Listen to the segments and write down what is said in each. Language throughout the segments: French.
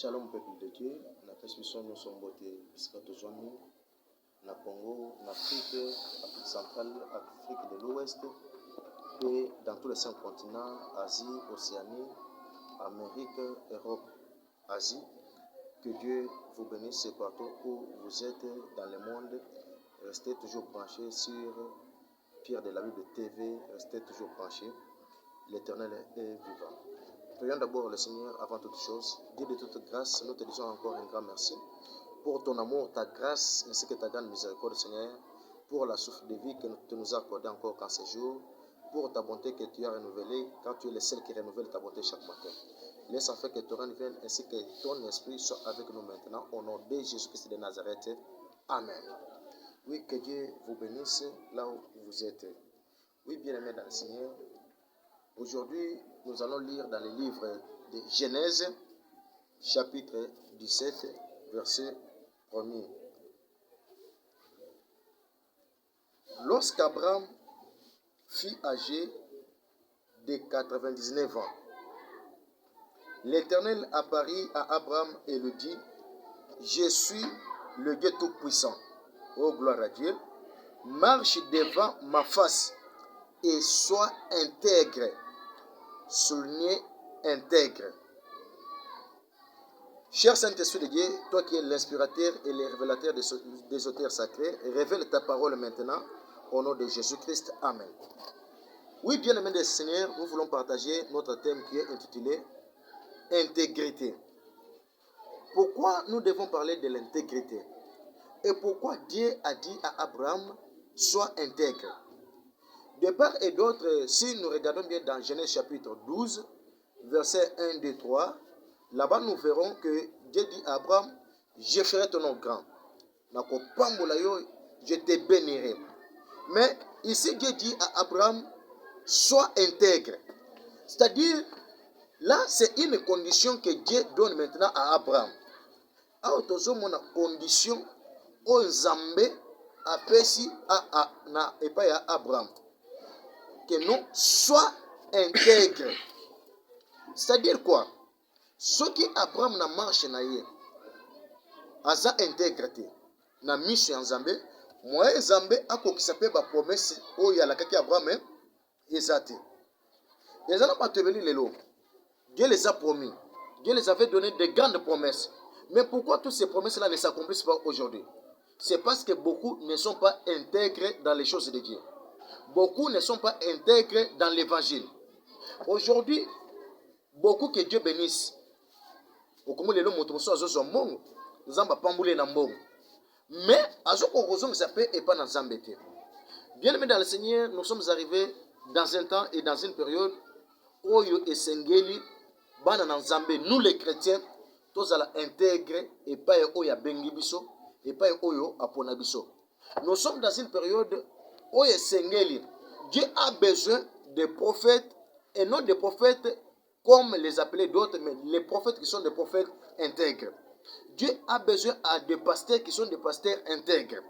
Shalom peuple de Dieu, na transmission nous sommes beauté Piscatozwami, na Congo, en Afrique, Afrique centrale, Afrique de l'Ouest, et dans tous les 5 continents, Asie, Océanie, Amérique, Europe, Asie. Que Dieu vous bénisse partout où vous êtes dans le monde. Restez toujours branchés sur Pierre de la Bible TV, restez toujours branchés. L'Éternel est vivant. Prions d'abord le Seigneur avant toute chose. Dieu de toute grâce, nous te disons encore un grand merci pour ton amour, ta grâce ainsi que ta grande miséricorde, Seigneur, pour la souffle de vie que tu nous as accordée encore qu'en ces jours, pour ta bonté que tu as renouvelée, quand tu es le seul qui renouvelle ta bonté chaque matin. Laisse en fait que ton règne vienne ainsi que ton esprit soit avec nous maintenant, au nom de Jésus-Christ de Nazareth. Amen. Oui, que Dieu vous bénisse là où vous êtes. Oui, bien-aimés dans le Seigneur, aujourd'hui, nous allons lire dans le livre de Genèse, chapitre 17, verset 1er. Lorsqu'Abraham fut âgé de 99 ans, l'Éternel apparut à Abraham et lui dit: Je suis le Dieu Tout-Puissant. Oh, gloire à Dieu. Marche devant ma face et sois intègre. Souligné intègre. Cher Saint-Esprit de Dieu, toi qui es l'inspirateur et le révélateur des auteurs sacrés, révèle ta parole maintenant au nom de Jésus-Christ. Amen. Oui, bien-aimés des Seigneurs, nous voulons partager notre thème qui est intitulé Intégrité. Pourquoi nous devons parler de l'intégrité? Et pourquoi Dieu a dit à Abraham, sois intègre? De part et d'autre, si nous regardons bien dans Genèse chapitre 12, versets 1, 2, 3, là-bas nous verrons que Dieu dit à Abraham, je ferai ton nom grand. Je te bénirai. Mais ici Dieu dit à Abraham, sois intègre. C'est-à-dire, là c'est une condition que Dieu donne maintenant à Abraham. Alors, une condition aux Zambé apesi à Abraham. Que nous sois intègre. C'est-à-dire quoi? Ce qui Abraham na marche na ye, aza intégrité. Na mission en Zambé, moi Zambé a quoi qui s'appelle la promesse où il y a la kaki Abraham ezate. Les gens pas te venir les lots. Dieu les a promis. Dieu les avait donné de grandes promesses. Mais pourquoi toutes ces promesses-là ne s'accomplissent pas aujourd'hui? C'est parce que beaucoup ne sont pas intégrés dans les choses de Dieu. Beaucoup ne sont pas intégrés dans l'évangile. Aujourd'hui, beaucoup que Dieu bénisse. Mais, bien aimé dans le Seigneur, nous sommes arrivés dans un temps et dans une période où nous les chrétiens, tous à intègre et pas oya bengibiso et pas oyo aponabiso. Nous sommes dans une période où Dieu a besoin de prophètes et non des prophètes comme les appeler d'autres, mais les prophètes qui sont des prophètes intègres. Dieu a besoin de pasteurs qui sont des pasteurs intègres.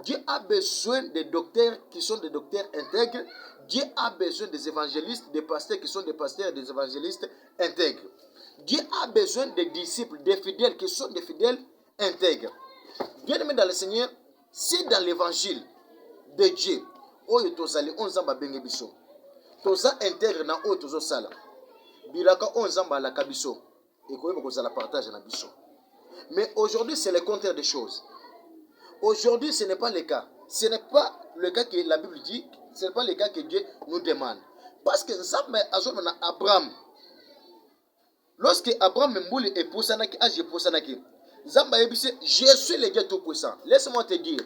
Dieu a besoin de docteurs qui sont des docteurs intègres. Dieu a besoin des évangélistes, des pasteurs qui sont des pasteurs et des évangélistes intègres. Dieu a besoin des disciples, des fidèles qui sont des fidèles intègres. Bien aimé dans le Seigneur, si dans l'évangile de Dieu, toza intègre na oyo tozo sala bilaka on zamba la kabiso et koyeba kozala partage na biso. Mais aujourd'hui c'est le contraire des choses. Aujourd'hui ce n'est pas le cas. Ce n'est pas le cas que la Bible dit, ce n'est pas le cas que Dieu nous demande. Parce que Nzambe azomona Abraham. Lorsque Abraham mbouli epusanaki age epusanaki, Nzambe yebise je suis le Dieu tout puissant. Laisse-moi te dire,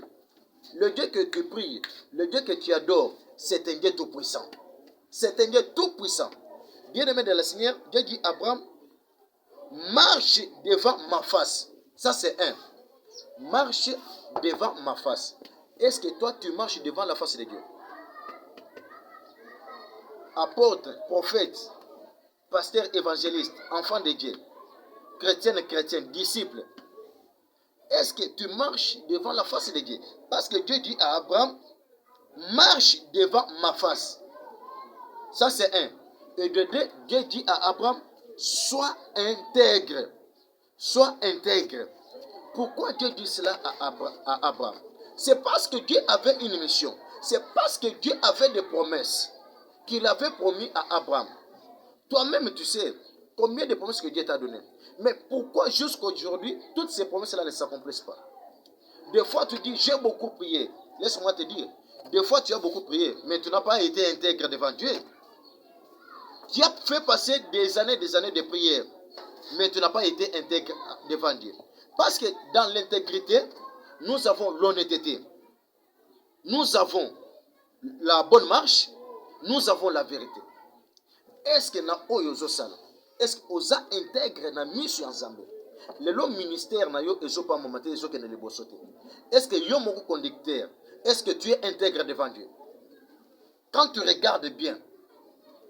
le Dieu que tu pries, le Dieu que tu adores, c'est un Dieu tout puissant. C'est un Dieu tout puissant. Bien-aimé de la Seigneur, Dieu dit à Abraham, marche devant ma face. Ça c'est un. Marche devant ma face. Est-ce que toi tu marches devant la face de Dieu? Apôtre, prophète, pasteur, évangéliste, enfant de Dieu, chrétien, disciple. Est-ce que tu marches devant la face de Dieu? Parce que Dieu dit à Abraham, marche devant ma face. Ça c'est un. Et de deux, Dieu dit à Abraham, sois intègre. sois intègre. Pourquoi Dieu dit cela à Abraham? C'est parce que Dieu avait une mission. C'est parce que Dieu avait des promesses qu'il avait promis à Abraham. Toi-même, tu sais combien de promesses que Dieu t'a données. Mais pourquoi jusqu'à aujourd'hui, toutes ces promesses-là ne s'accomplissent pas? Des fois, tu dis, j'ai beaucoup prié. Laisse-moi te dire, des fois, tu as beaucoup prié, mais tu n'as pas été intègre devant Dieu. Tu as fait passer des années de prière, mais tu n'as pas été intègre devant Dieu. Parce que dans l'intégrité, nous avons l'honnêteté. Nous avons la bonne marche. Nous avons la vérité. Est-ce que na oyo zosala? Est-ce que oza intègre na mission nzambe? Le ministère na yo ezopa momate ezoke na liboso te. Est-ce que yo moko conducteur? Est-ce que tu es intègre devant Dieu? Quand tu regardes bien,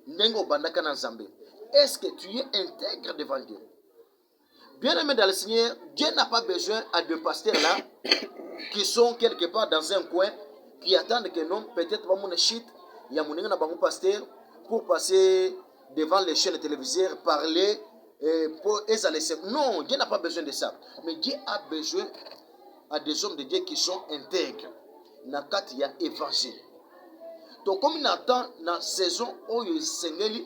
nengo bandaka na nzambe, est-ce que tu es intègre devant Dieu? Bien aimé dans le Seigneur, Dieu n'a pas besoin à deux pasteurs là qui sont quelque part dans un coin, qui attendent que non, peut-être va mon shit, il y a mon pasteur pour passer devant les chaînes télévisées, parler pour laisser. Non, Dieu n'a pas besoin de ça. Mais Dieu a besoin à des hommes de Dieu qui sont intègres. Nakat ya évangile. Donc comme il attend dans la saison où il s'engage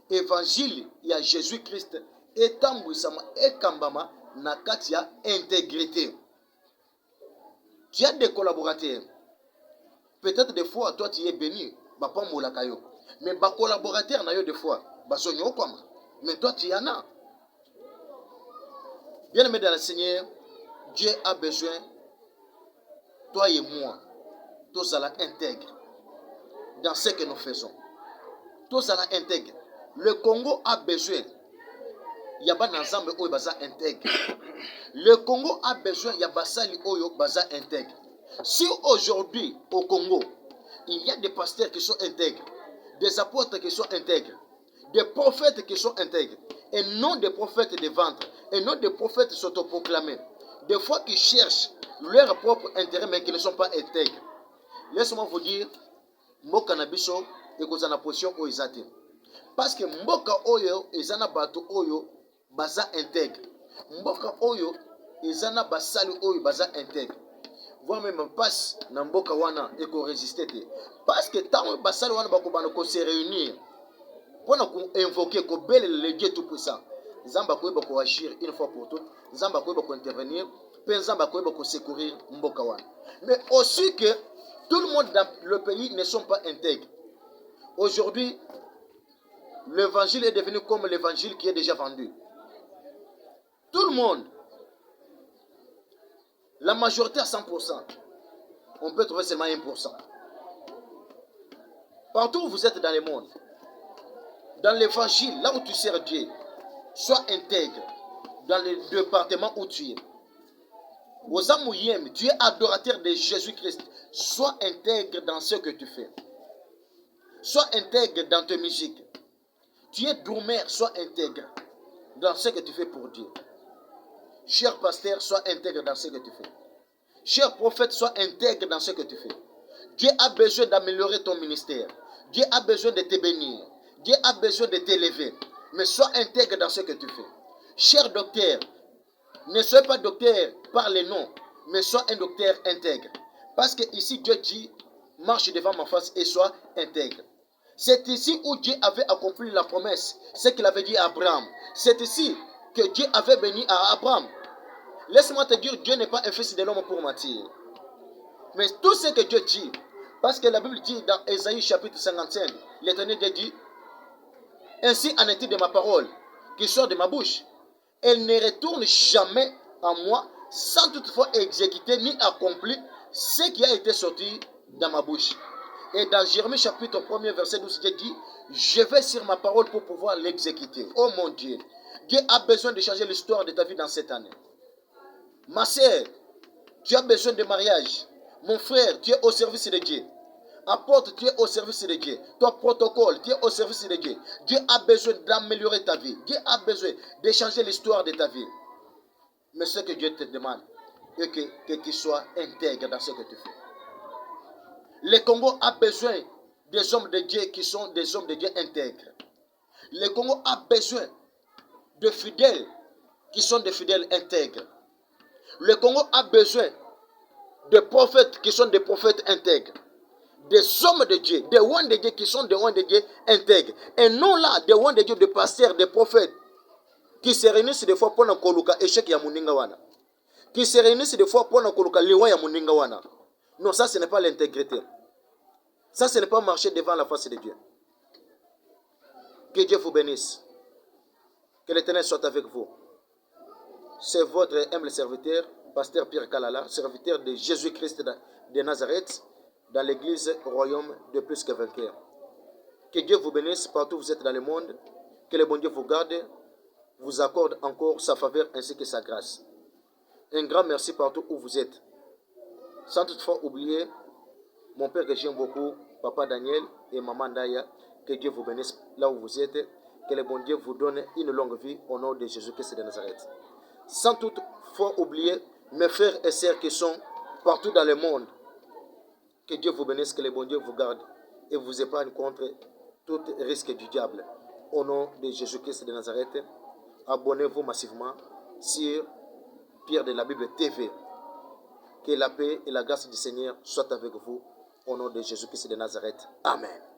évangile, il y a Jésus-Christ et tambouissama et kambama nakat ya intégrité. Tu as des collaborateurs. Peut-être des fois, toi, tu es béni. Mais les collaborateurs, des fois, mais toi, tu en as. Bien aimé dans le Seigneur, Dieu a besoin, toi et moi, tous à la intègre dans ce que nous faisons. Tous à la intègre. Le Congo a besoin. Il y a pas d'ensemble où il intègre. Le Congo a besoin, il y a basali oyo baza intègre. Si aujourd'hui au Congo, il y a des pasteurs qui sont intègres, des apôtres qui sont intègres, des prophètes qui sont intègres, et non des prophètes de ventre, et non des prophètes s'autoproclamés, des fois qui cherchent leur propre intérêt mais qui ne sont pas intègres. Laissez-moi vous dire, Mboka Nabiso et Kozana position au Izate. Parce que Mboka Oyo, Izana Bato Oyo, baza intègre. Mboka Oyo, Izana Basali Oyo, baza intègre. Voir même passe na Mboka Wana et qu'on résiste. Parce que tant Basali Wana Bakobano se réunir pour invoquer que bel le Dieu tout-puissant. Zamba Koye Bako agir une fois pour toutes. Zamba Koye Bako intervenir. Puis Zamba Koye Bako secourir Mboka Wana. Mais aussi que tout le monde dans le pays ne sont pas intègres. Aujourd'hui, l'évangile est devenu comme l'évangile qui est déjà vendu. Tout le monde, la majorité à 100%, on peut trouver seulement 1%. Partout où vous êtes dans le monde, dans l'évangile, là où tu sers Dieu, sois intègre dans le département où tu es. Aux Amouyem, tu es adorateur de Jésus-Christ. Sois intègre dans ce que tu fais. Sois intègre dans tes musiques. Tu es dormeur, sois intègre dans ce que tu fais pour Dieu. Cher pasteur, sois intègre dans ce que tu fais. Cher prophète, sois intègre dans ce que tu fais. Dieu a besoin d'améliorer ton ministère. Dieu a besoin de te bénir. Dieu a besoin de t'élever. Mais sois intègre dans ce que tu fais. Cher docteur, ne sois pas docteur par les noms, mais sois un docteur intègre. Parce que ici, Dieu dit, marche devant ma face et sois intègre. C'est ici où Dieu avait accompli la promesse, ce qu'il avait dit à Abraham. C'est ici que Dieu avait béni à Abraham. Laisse-moi te dire, Dieu n'est pas un fils de l'homme pour mentir. Mais tout ce que Dieu dit, parce que la Bible dit dans Ésaïe chapitre 55, l'Éternel Dieu dit, ainsi en est-il de ma parole qui sort de ma bouche. Elle ne retourne jamais à moi sans toutefois exécuter ni accomplir ce qui a été sorti dans ma bouche. Et dans Jérémie chapitre 1er verset 12, Dieu dit, je vais sur ma parole pour pouvoir l'exécuter. Oh mon Dieu, Dieu a besoin de changer l'histoire de ta vie dans cette année. Ma sœur, tu as besoin de mariage. Mon frère, tu es au service de Dieu. Apôtre, tu es au service de Dieu. Ton protocole, tu es au service de Dieu. Dieu a besoin d'améliorer ta vie. Dieu a besoin de changer l'histoire de ta vie. Mais ce que Dieu te demande, est que tu sois intègre dans ce que tu fais. Le Congo a besoin des hommes de Dieu qui sont des hommes de Dieu intègres. Le Congo a besoin de fidèles qui sont des fidèles intègres. Le Congo a besoin de prophètes qui sont des prophètes intègres. Des hommes de Dieu, des ones de Dieu qui sont des ones de Dieu intègres. Et non là, des ones de Dieu, des pasteurs, des prophètes qui se réunissent des fois pour un koluka échec ya muninga wana. Qui se réunissent des fois pour un koluka liwa ya muninga wana. Non, ça ce n'est pas l'intégrité. Ça ce n'est pas marcher devant la face de Dieu. Que Dieu vous bénisse. Que l'Éternel soit avec vous. C'est votre humble serviteur, pasteur Pierre Kalala, serviteur de Jésus-Christ de Nazareth, dans l'église royaume de plus que vainqueur. Que Dieu vous bénisse partout où vous êtes dans le monde. Que le bon Dieu vous garde, vous accorde encore sa faveur ainsi que sa grâce. Un grand merci partout où vous êtes. Sans toutefois oublier mon père que j'aime beaucoup, papa Daniel et maman Daya. Que Dieu vous bénisse là où vous êtes. Que le bon Dieu vous donne une longue vie au nom de Jésus-Christ de Nazareth. Sans toutefois oublier mes frères et sœurs qui sont partout dans le monde. Que Dieu vous bénisse, que le bon Dieu vous garde et vous épargne contre tout risque du diable. Au nom de Jésus-Christ de Nazareth, abonnez-vous massivement sur Pierre de la Bible TV. Que la paix et la grâce du Seigneur soient avec vous. Au nom de Jésus-Christ de Nazareth. Amen.